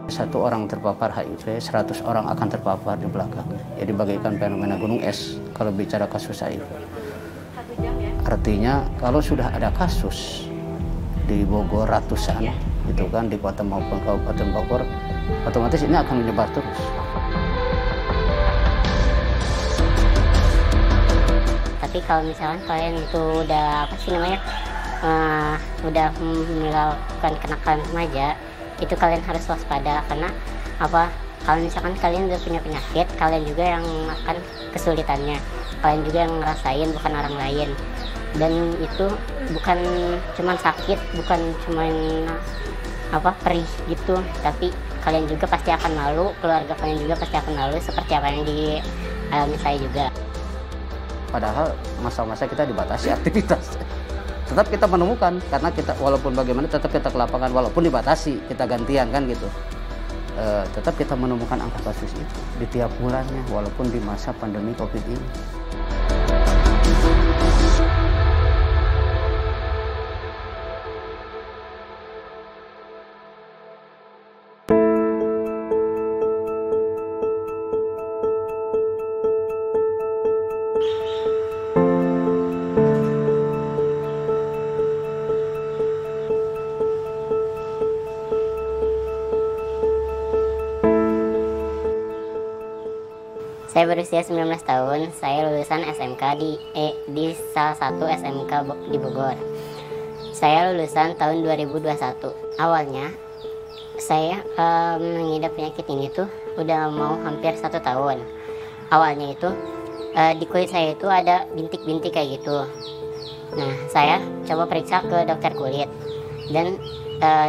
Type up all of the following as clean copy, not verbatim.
Satu orang terpapar HIV, 100 orang akan terpapar di belakangnya. Jadi bagaikan fenomena gunung es kalau bicara kasus HIV. Artinya kalau sudah ada kasus di Bogor ratusan, gitu kan, di kota maupun kabupaten Bogor, otomatis ini akan menyebar terus. Tapi kalau misalkan kalian itu udah udah melakukan kenakalan remaja, itu kalian harus waspada, karena kalau misalkan kalian udah punya penyakit, kalian juga yang akan kesulitannya, kalian juga yang ngerasain, bukan orang lain. Dan itu bukan cuma sakit, bukan cuma perih gitu, tapi kalian juga pasti akan malu, keluarga kalian juga pasti akan malu, seperti apa yang dialami saya juga. Padahal masa-masa kita dibatasi aktivitas, tetap kita menemukan, karena kita walaupun bagaimana tetap kita ke lapangan, walaupun dibatasi kita gantian kan gitu, tetap kita menemukan angka kasus itu di tiap bulannya, walaupun di masa pandemi COVID ini. Saya berusia 19 tahun, saya lulusan SMK di salah satu SMK di Bogor. Saya lulusan tahun 2021. Awalnya, saya mengidap penyakit ini tuh udah mau hampir 1 tahun. Awalnya itu, di kulit saya itu ada bintik-bintik kayak gitu. Nah, saya coba periksa ke dokter kulit dan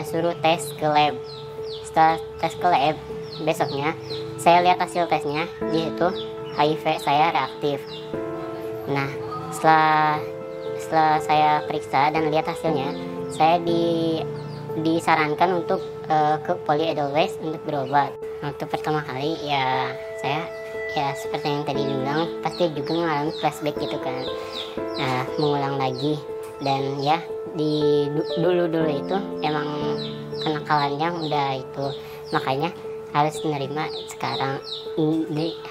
suruh tes ke lab. Setelah tes ke lab, besoknya saya lihat hasil tesnya, di situ HIV saya reaktif. Nah, setelah saya periksa dan lihat hasilnya, saya disarankan untuk ke Poli Edelweiss untuk berobat. Waktu pertama kali saya seperti yang tadi dibilang, pasti juga mengalami flashback gitu kan, mengulang lagi. Dan ya di dulu itu emang kenakalannya udah itu, makanya harus menerima sekarang,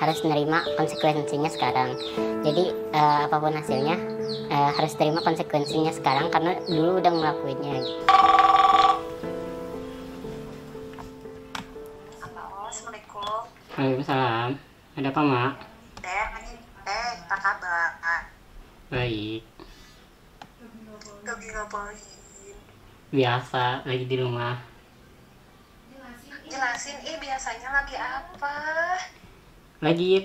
harus menerima konsekuensinya sekarang. Jadi apapun hasilnya harus terima konsekuensinya sekarang, karena dulu udah ngelakuinnya. Halo, Assalamualaikum. Waalaikumsalam. Ada apa, Mak? Apa kabar? Baik. Lagi ngapain? Biasa, lagi di rumah. Jelasin, biasanya lagi apa? Lagi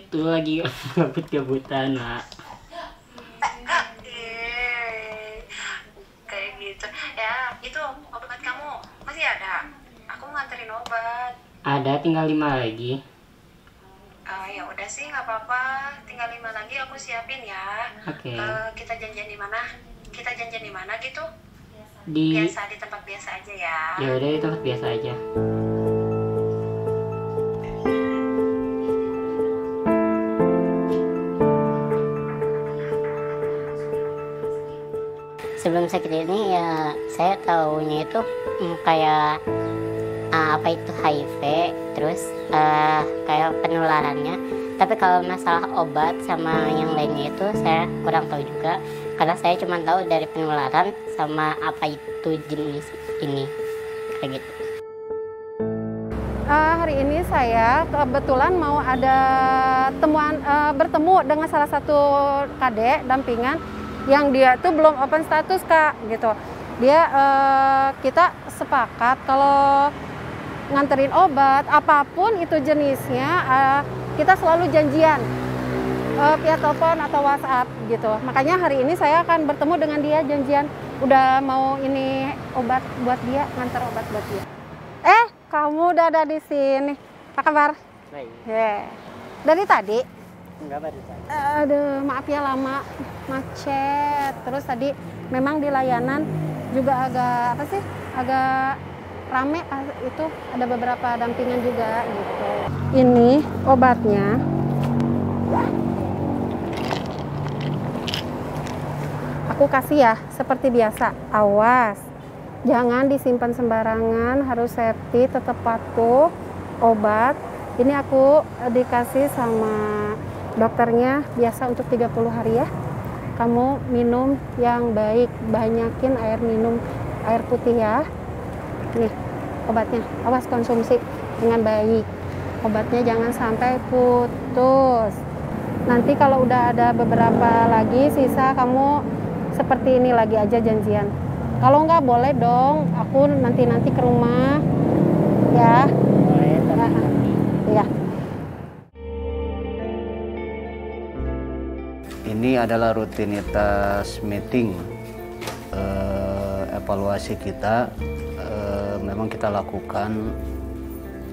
gabut-gabutan, Mak. Kayak gitu. Ya, itu obat kamu masih ada? Aku nganterin obat. Ada, tinggal 5 lagi. Ya udah sih, nggak apa-apa. Tinggal 5 lagi aku siapin ya. Oke. Kita janjian di mana? Kita janjian di mana gitu? Di tempat biasa aja ya. Ya udah, di tempat biasa aja. Sebelum sakit ini ya saya taunya itu kayak apa itu HIV, terus kayak penularannya. Tapi kalau masalah obat sama yang lainnya itu saya kurang tahu juga, karena saya cuma tahu dari penularan sama apa itu jenis ini kayak gitu. Hari ini saya kebetulan mau ada bertemu dengan salah satu kadek dampingan yang dia tuh belum open status, Kak, gitu. Dia kita sepakat kalau nganterin obat apapun itu jenisnya, kita selalu janjian via telepon atau WhatsApp gitu. Makanya hari ini saya akan bertemu dengan dia, janjian udah mau ini obat buat dia, nganter obat buat dia. Kamu udah ada di sini. Apa kabar? Baik. Dari tadi? Enggak baru saya. Aduh, maaf ya lama, macet. Terus tadi memang di layanan juga agak rame, itu ada beberapa dampingan juga gitu. Ini obatnya. Aku kasih ya, seperti biasa. Awas, jangan disimpan sembarangan, harus safety, tetap patuh. obat. Ini aku dikasih sama dokternya biasa untuk 30 hari ya. Kamu minum yang baik, banyakin air minum, air putih ya. Nih obatnya, awas konsumsi dengan baik. Obatnya jangan sampai putus. Nanti kalau udah ada beberapa lagi sisa, kamu seperti ini lagi aja janjian. Kalau nggak boleh dong, aku nanti ke rumah ya. Boleh, Ya. Ini adalah rutinitas meeting evaluasi kita. Memang kita lakukan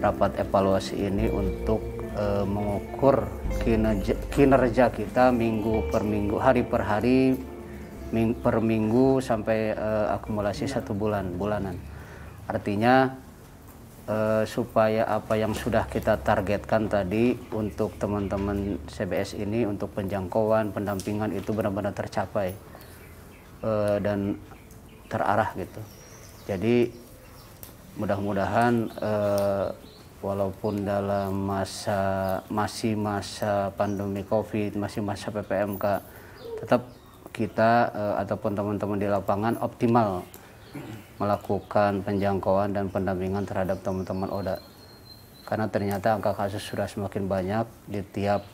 rapat evaluasi ini untuk mengukur kinerja kita minggu per minggu, hari per hari, per minggu sampai akumulasi 1 bulanan. Artinya supaya apa yang sudah kita targetkan tadi untuk teman-teman CBS ini untuk penjangkauan, pendampingan itu benar-benar tercapai dan terarah gitu. Jadi mudah-mudahan walaupun dalam masih masa pandemi COVID, masih masa PPMK, tetap kita ataupun teman-teman di lapangan optimal melakukan penjangkauan dan pendampingan terhadap teman-teman ODA. Karena ternyata angka kasus sudah semakin banyak di tiap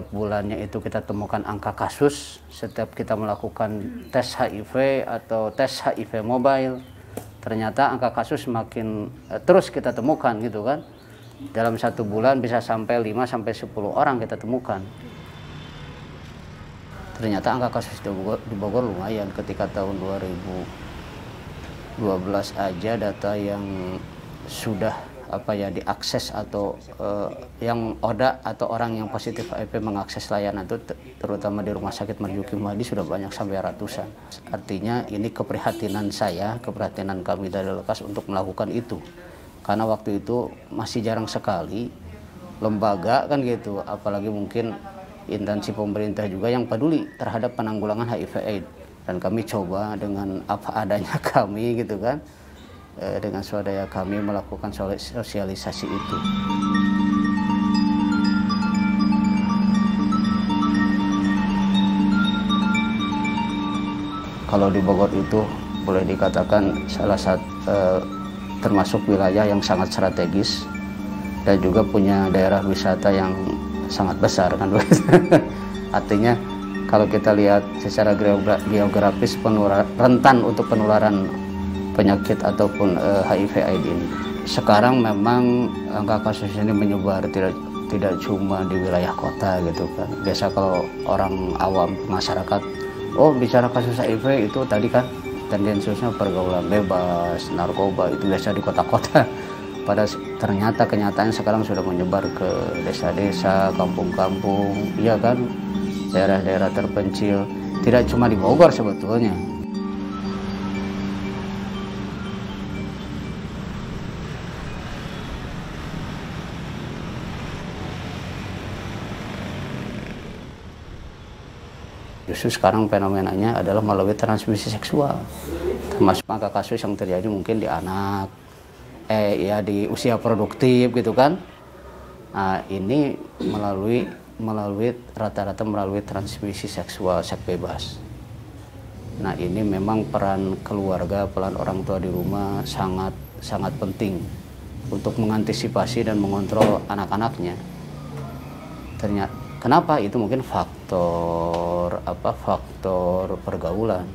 bulannya itu kita temukan angka kasus. Setiap kita melakukan tes HIV atau tes HIV mobile, ternyata angka kasus semakin terus kita temukan gitu kan. Dalam 1 bulan bisa sampai 5 sampai 10 orang kita temukan. Ternyata angka kasus di Bogor lumayan. Ketika tahun 2012 aja data yang sudah diakses atau yang ODA atau orang yang positif HIV mengakses layanan itu terutama di Rumah Sakit Marzuki Muhadi sudah banyak sampai ratusan. Artinya ini keprihatinan kami dari Lekas untuk melakukan itu. Karena waktu itu masih jarang sekali lembaga kan gitu, apalagi mungkin instansi pemerintah juga yang peduli terhadap penanggulangan HIV/AIDS. Dan kami coba dengan apa adanya kami gitu kan, dengan swadaya kami melakukan sosialisasi itu. Kalau di Bogor itu boleh dikatakan salah satu termasuk wilayah yang sangat strategis dan juga punya daerah wisata yang sangat besar kan. Artinya kalau kita lihat secara geografis rentan untuk penularan penyakit ataupun HIV/AIDS ini. Sekarang memang angka kasus ini menyebar tidak cuma di wilayah kota gitu kan. Biasa kalau orang awam masyarakat, oh bicara kasus HIV itu tadi kan tendensiusnya pergaulan bebas, narkoba, itu biasa di kota-kota. Ternyata kenyataannya sekarang sudah menyebar ke desa-desa, kampung-kampung, ya kan, daerah-daerah terpencil. Tidak cuma di Bogor sebetulnya. Justru sekarang fenomenanya adalah melalui transmisi seksual, termasuk angka kasus yang terjadi mungkin di anak, di usia produktif gitu kan. Nah, ini melalui rata-rata melalui transmisi seksual, seks bebas. Nah, ini memang peran keluarga, peran orang tua di rumah sangat penting untuk mengantisipasi dan mengontrol anak-anaknya. Ternyata kenapa? Itu mungkin faktor pergaulan,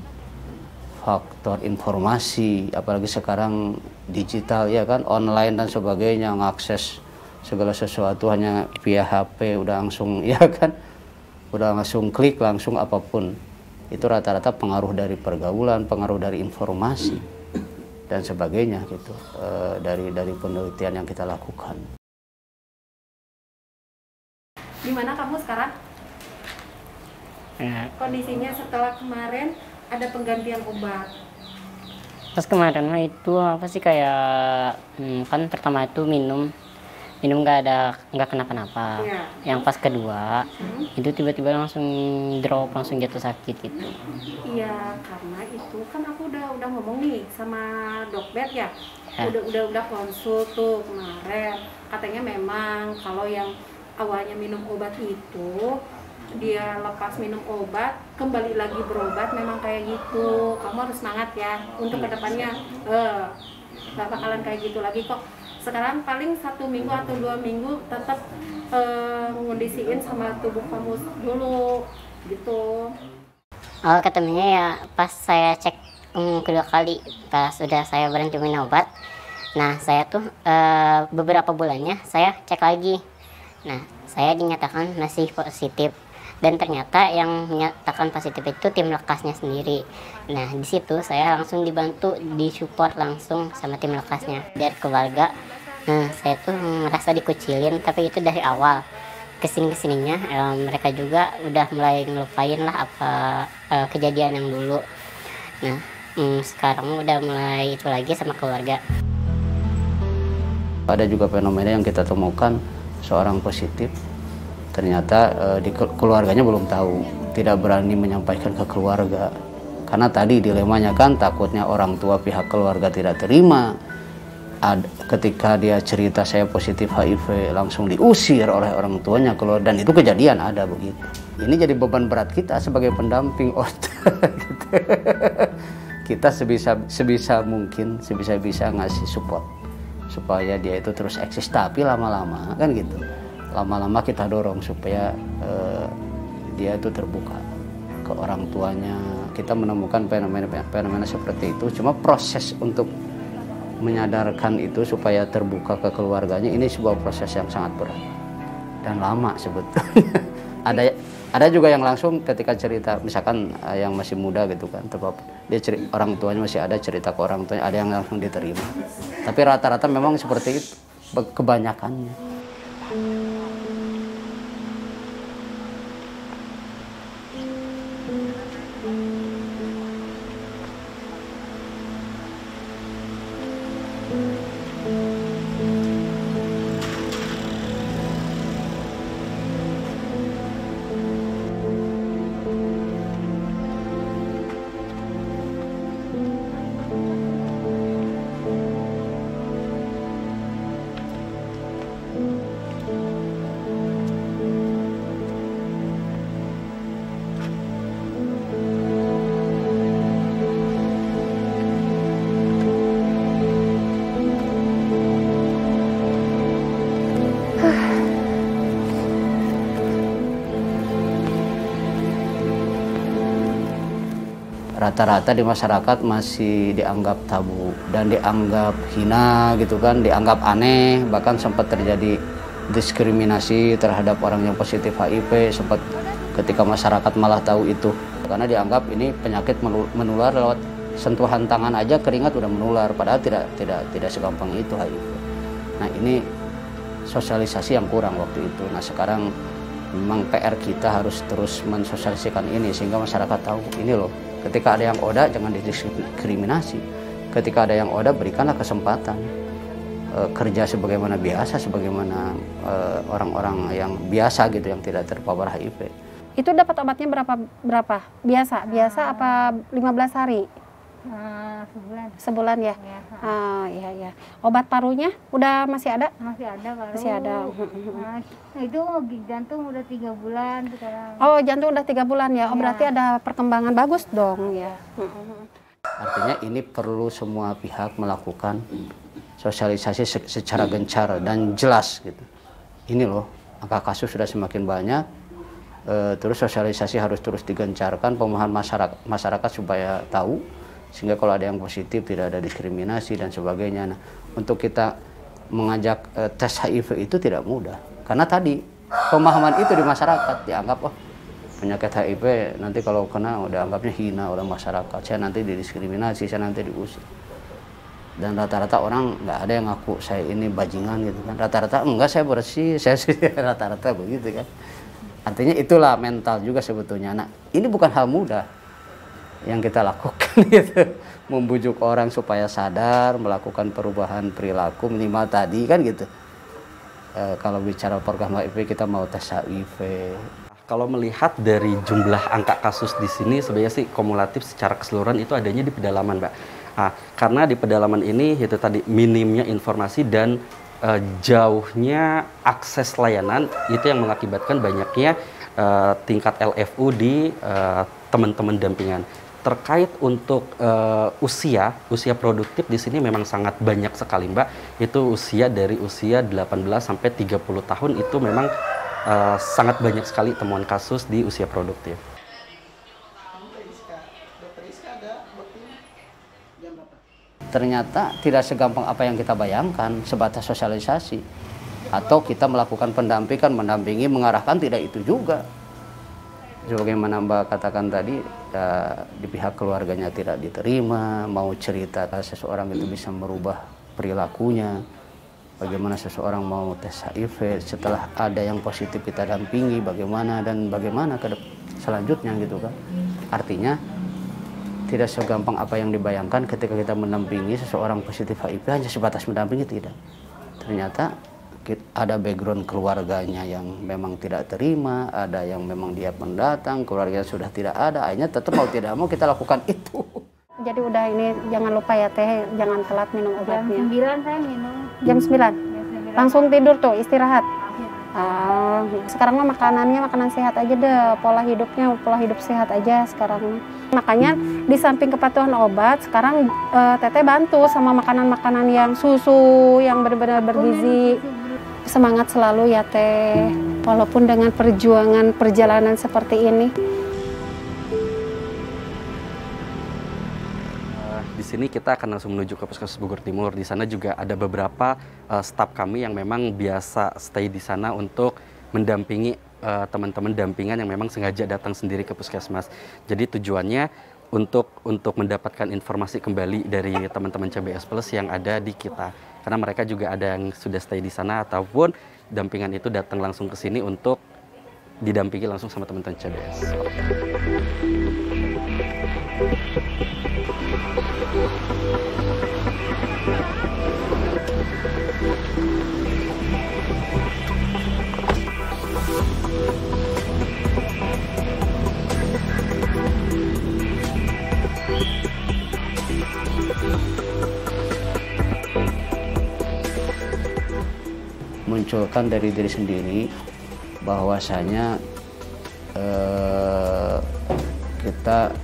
faktor informasi, apalagi sekarang digital ya kan, online dan sebagainya, ngakses segala sesuatu hanya via HP, udah langsung ya kan, udah langsung klik langsung apapun. Itu rata-rata pengaruh dari pergaulan, pengaruh dari informasi dan sebagainya gitu, dari penelitian yang kita lakukan. Gimana kamu sekarang? Kondisinya setelah kemarin ada penggantian obat. Pas kemarin mah itu apa sih kayak kan pertama itu minum minum nggak kenapa-napa. Yang pas kedua itu tiba-tiba langsung drop, langsung jatuh sakit gitu. Iya, karena itu kan aku udah ngomong nih sama dokter ya. Udah konsul tuh kemarin. Katanya memang kalau yang awalnya minum obat itu dia lepas minum obat kembali lagi berobat memang kayak gitu. Kamu harus semangat ya untuk kedepannya. Gak bakalan kayak gitu lagi kok. Sekarang paling 1 minggu atau 2 minggu tetap ngondisiin sama tubuh kamu dulu gitu. Awal ketemunya ya pas saya cek kedua kali pas sudah saya berhenti minum obat. Nah saya tuh beberapa bulannya saya cek lagi. Nah saya dinyatakan masih positif. Dan ternyata yang menyatakan positif itu tim lekasnya sendiri. Nah di situ saya langsung dibantu, disupport langsung sama tim lekasnya dari keluarga. Nah saya tuh merasa dikucilin, tapi itu dari awal. Kesininya mereka juga udah mulai ngelupain lah apa kejadian yang dulu. Nah sekarang udah mulai itu lagi sama keluarga. Ada juga fenomena yang kita temukan, seorang positif ternyata di keluarganya belum tahu, tidak berani menyampaikan ke keluarga karena tadi dilemanya kan takutnya orang tua pihak keluarga tidak terima. Ketika dia cerita saya positif HIV langsung diusir oleh orang tuanya keluar, dan itu kejadian ada begitu. Ini jadi beban berat kita sebagai pendamping gitu. Kita sebisa mungkin sebisa ngasih support supaya dia itu terus eksis, tapi lama-lama kan gitu. Lama-lama kita dorong supaya dia itu terbuka ke orang tuanya. Kita menemukan fenomena seperti itu. Cuma proses untuk menyadarkan itu supaya terbuka ke keluarganya ini sebuah proses yang sangat berat dan lama sebetulnya. Ada juga yang langsung ketika cerita, misalkan yang masih muda gitu kan, dia orang tuanya masih ada, cerita ke orang tuanya, ada yang langsung diterima. Tapi rata-rata memang seperti itu kebanyakannya. Rata-rata di masyarakat masih dianggap tabu dan dianggap hina gitu kan, dianggap aneh, bahkan sempat terjadi diskriminasi terhadap orang yang positif HIV, sempat ketika masyarakat malah tahu itu karena dianggap ini penyakit menular lewat sentuhan tangan aja, keringat udah menular, padahal tidak segampang itu HIV. Nah ini sosialisasi yang kurang waktu itu. Nah sekarang memang PR kita harus terus mensosialisasikan ini sehingga masyarakat tahu ini loh. Ketika ada yang ODA jangan didiskriminasi. Ketika ada yang ODA berikanlah kesempatan kerja sebagaimana biasa, sebagaimana orang-orang yang biasa gitu yang tidak terpapar HIV. Itu dapat obatnya berapa? Biasa apa 15 hari? Sebulan ya. Iya. Obat parunya udah masih ada? Masih ada paru. Masih ada. Nah, itu jantung udah 3 bulan sekarang. Oh, jantung udah 3 bulan ya. Oh, berarti ada perkembangan bagus dong ya. Artinya ini perlu semua pihak melakukan sosialisasi secara gencar dan jelas gitu. Ini loh, angka kasus sudah semakin banyak. Terus sosialisasi harus terus digencarkan, pemahaman masyarakat supaya tahu, sehingga kalau ada yang positif tidak ada diskriminasi dan sebagainya. Nah, untuk kita mengajak tes HIV itu tidak mudah karena tadi pemahaman itu di masyarakat dianggap penyakit HIV nanti kalau kena udah anggapnya hina oleh masyarakat, saya nanti didiskriminasi, saya nanti diusir. Dan rata-rata orang nggak ada yang ngaku saya ini bajingan gitu kan, rata-rata enggak, saya bersih, saya rata-rata begitu kan. Artinya itulah mental juga sebetulnya. Nah ini bukan hal mudah yang kita lakukan gitu, membujuk orang supaya sadar, melakukan perubahan perilaku minimal tadi kan gitu. Kalau bicara program HIV kita mau tes HIV. Kalau melihat dari jumlah angka kasus di sini sebenarnya sih kumulatif secara keseluruhan itu adanya di pedalaman, Mbak. Karena di pedalaman ini itu tadi minimnya informasi dan jauhnya akses layanan itu yang mengakibatkan banyaknya tingkat LFU di teman-teman dampingan. Terkait untuk usia produktif di sini memang sangat banyak sekali, Mbak. Itu usia dari usia 18 sampai 30 tahun itu memang sangat banyak sekali temuan kasus di usia produktif. Ternyata tidak segampang apa yang kita bayangkan, sebatas sosialisasi. Atau kita melakukan pendampingan, mendampingi, mengarahkan, tidak itu juga. Sebagaimana Mbak katakan tadi, di pihak keluarganya tidak diterima, mau cerita seseorang itu bisa merubah perilakunya. Bagaimana seseorang mau tes HIV, setelah ada yang positif kita dampingi, bagaimana selanjutnya gitu kan. Artinya, tidak segampang apa yang dibayangkan ketika kita mendampingi seseorang positif HIV hanya sebatas mendampingi, tidak. Ternyata ada background keluarganya yang memang tidak terima, ada yang memang dia pendatang, keluarganya sudah tidak ada, akhirnya tetap mau tidak mau kita lakukan itu. Jadi udah ini jangan lupa ya Teh, jangan telat minum obatnya. Jam 9 saya minum. Jam 9? Langsung tidur tuh, istirahat? Sekarang mah makanan sehat aja deh, pola hidup sehat aja sekarang. Makanya di samping kepatuhan obat, sekarang Teteh bantu sama makanan-makanan yang susu, yang benar-benar bergizi. Semangat selalu ya Teh, walaupun dengan perjalanan seperti ini. Di sini kita akan langsung menuju ke Puskesmas Bogor Timur. Di sana juga ada beberapa staf kami yang memang biasa stay di sana untuk mendampingi teman-teman dampingan yang memang sengaja datang sendiri ke puskesmas. Jadi tujuannya untuk mendapatkan informasi kembali dari teman-teman CBS Plus yang ada di kita. Karena mereka juga ada yang sudah stay di sana ataupun dampingan itu datang langsung ke sini untuk didampingi langsung sama teman-teman CBS. Munculkan dari diri sendiri bahwasanya kita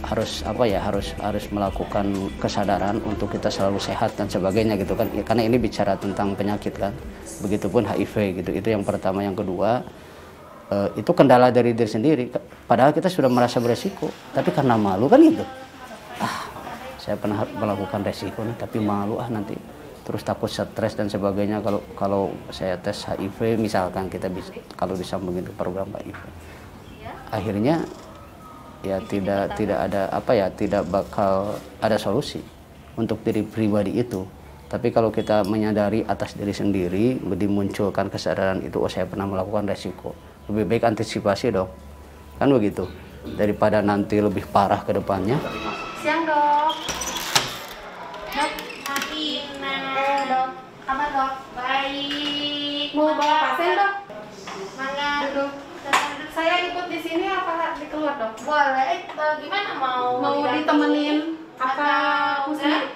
harus melakukan kesadaran untuk kita selalu sehat dan sebagainya gitu kan, karena ini bicara tentang penyakit kan, begitupun HIV gitu. Itu yang pertama. Yang kedua, itu kendala dari diri sendiri, padahal kita sudah merasa beresiko tapi karena malu kan gitu, saya pernah melakukan resiko nih tapi malu nanti, terus takut stres dan sebagainya kalau saya tes HIV misalkan, kita bisa kalau disambungin ke program HIV, akhirnya ya tidak ada tidak bakal ada solusi untuk diri pribadi itu. Tapi kalau kita menyadari atas diri sendiri, dimunculkan kesadaran itu, saya pernah melakukan resiko, lebih baik antisipasi dong, kan begitu, daripada nanti lebih parah ke depannya. Siang dok. Dok, dok, kabar dok? Baik. Mau bawa pasien dok? Mana? Duduk. Saya ikut di sini apa di keluar dok? Boleh, gimana mau ditemenin apa sendiri?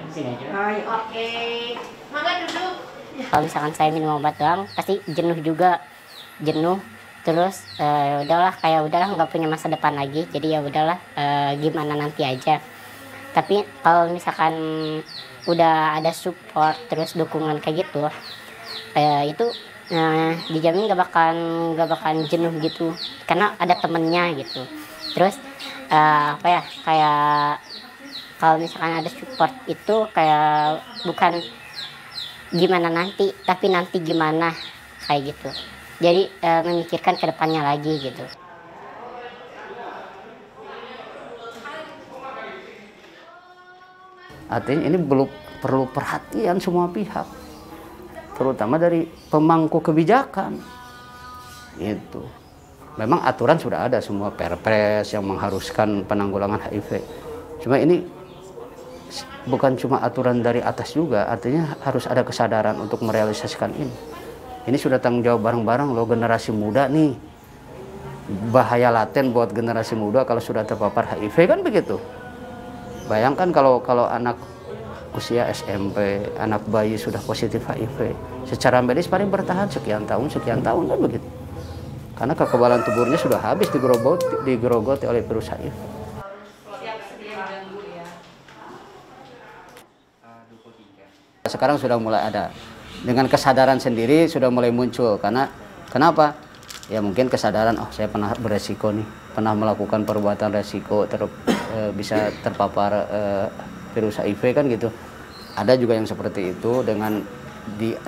Sini aja. Oke, mangga duduk. Kalau misalkan saya minum obat doang pasti jenuh juga, terus udahlah nggak punya masa depan lagi, jadi ya udahlah gimana nanti aja. Tapi kalau misalkan udah ada support terus dukungan kayak gitu, itu dijamin gak bakalan jenuh gitu, karena ada temennya gitu. Terus kayak kalau misalkan ada support itu kayak bukan gimana nanti, tapi nanti gimana kayak gitu. Jadi memikirkan ke depannya lagi gitu. Artinya ini perlu perhatian semua pihak, terutama dari pemangku kebijakan. Itu memang aturan sudah ada semua, Perpres yang mengharuskan penanggulangan HIV. Cuma ini bukan cuma aturan dari atas juga, artinya harus ada kesadaran untuk merealisasikan ini. Ini sudah tanggung jawab bareng-bareng loh, generasi muda nih. Bahaya laten buat generasi muda kalau sudah terpapar HIV kan begitu. Bayangkan kalau anak usia SMP, anak bayi sudah positif HIV, secara medis paling bertahan sekian tahun kan begitu. Karena kekebalan tubuhnya sudah habis digerogoti oleh virus HIV. Sekarang sudah mulai ada, dengan kesadaran sendiri sudah mulai muncul. Karena kenapa? Ya mungkin kesadaran, oh saya pernah beresiko nih, pernah melakukan perbuatan resiko bisa terpapar virus HIV kan gitu. Ada juga yang seperti itu, dengan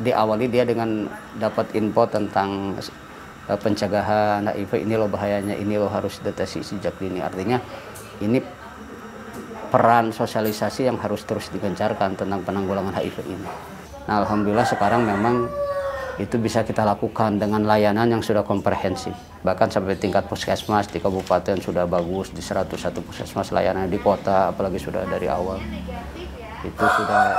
diawali dia dengan dapat info tentang pencegahan HIV, ini loh bahayanya, ini loh harus deteksi sejak dini. Artinya ini peran sosialisasi yang harus terus digencarkan tentang penanggulangan HIV ini. Nah, alhamdulillah sekarang memang itu bisa kita lakukan dengan layanan yang sudah komprehensif. Bahkan sampai tingkat puskesmas di kabupaten sudah bagus, di 101 puskesmas layanan, di kota apalagi sudah dari awal. Itu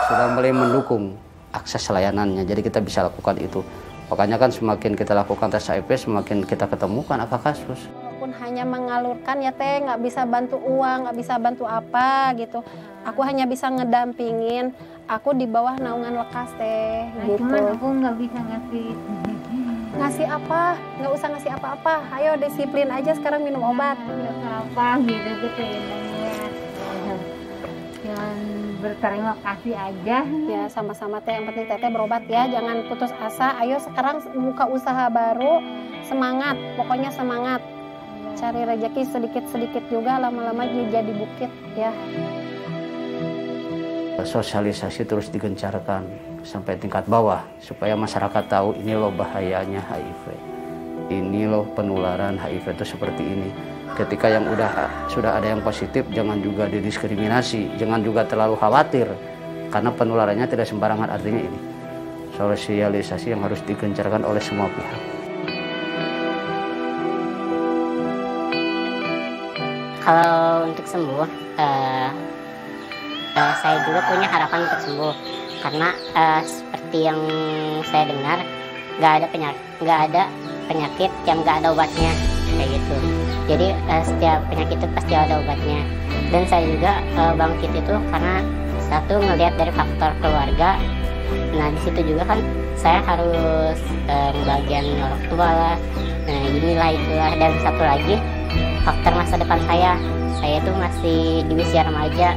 sudah mulai mendukung akses layanannya, jadi kita bisa lakukan itu. Makanya kan semakin kita lakukan tes HIV, semakin kita ketemukan angka kasus. Walaupun hanya mengalurkan ya teh, nggak bisa bantu uang, nggak bisa bantu apa gitu. Aku hanya bisa ngedampingin, aku di bawah naungan lekas teh gitu. Cuman aku nggak bisa ngasih apa, nggak usah ngasih apa-apa. Ayo disiplin aja sekarang minum obat. apa gitu namanya. Jangan berterima kasih aja. Ya sama-sama teh, yang penting teteh berobat ya, jangan putus asa. Ayo sekarang buka usaha baru, semangat, pokoknya semangat. Cari rezeki sedikit-sedikit juga, lama-lama jadi bukit ya. Sosialisasi terus digencarkan sampai tingkat bawah supaya masyarakat tahu ini loh bahayanya HIV, ini loh penularan HIV itu seperti ini. Ketika yang sudah ada yang positif, jangan juga didiskriminasi, jangan juga terlalu khawatir karena penularannya tidak sembarangan. Artinya ini sosialisasi yang harus digencarkan oleh semua pihak. Kalau untuk sembuh, saya juga punya harapan untuk sembuh, karena seperti yang saya dengar, nggak ada penyakit yang nggak ada obatnya kayak gitu. Jadi setiap penyakit itu pasti ada obatnya. Dan saya juga bangkit itu karena satu ngelihat dari faktor keluarga. Nah di situ juga kan saya harus bagian orang tua lah. Nah inilah itulah, dan satu lagi faktor masa depan saya itu masih di usia remaja.